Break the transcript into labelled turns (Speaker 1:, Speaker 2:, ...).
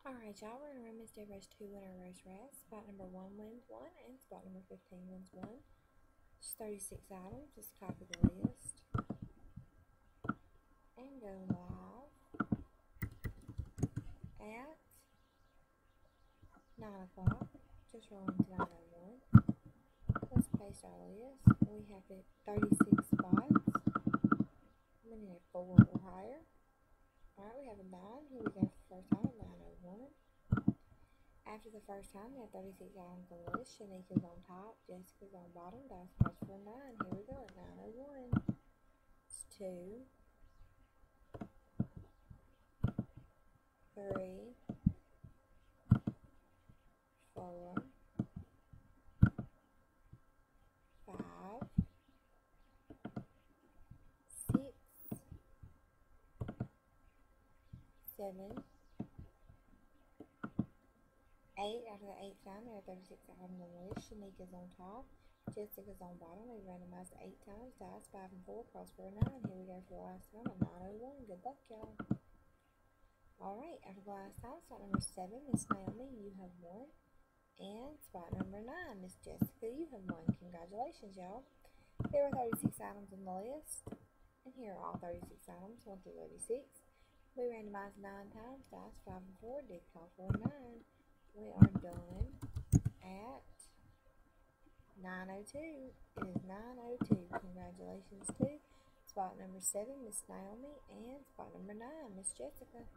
Speaker 1: Alright, y'all, we're going to run Miss Dead Race 2 winner race rats. Spot number 1 wins 1, and spot number 15 wins 1. It's 36 items. Just copy the list. And go live at 9 o'clock. Just rolling to 9:01. Let's paste our list. We have 36 spots. We need a 4 or higher. Alright, we have a 9. Here we go for the first time, 9:01. After the first time, we have 36 items on the list. Shanika's on top, Jessica's on bottom. Dice cards for 9. Here we go at 9:01. It's 2, 3, 4, 5, 6, 7, 8. After the 8th time, there are 36 items on the list. Shanika's on top, Jessica's on bottom. We randomized 8 times. Dice 5 and 4, cross for a 9. Here we go for the last time at 9:01. Good luck, y'all. Alright, after the last time, spot number 7, Miss Naomi, you have won. And spot number 9, Miss Jessica, you have won. Congratulations, y'all. There were 36 items on the list. And here are all 36 items, 1 through 36. We randomized 9 times. Dice 5 and 4 did call for a 9. We are done at 9:02. It is 9:02. Congratulations to spot number 7, Miss Naomi, and spot number 9, Miss Jessica.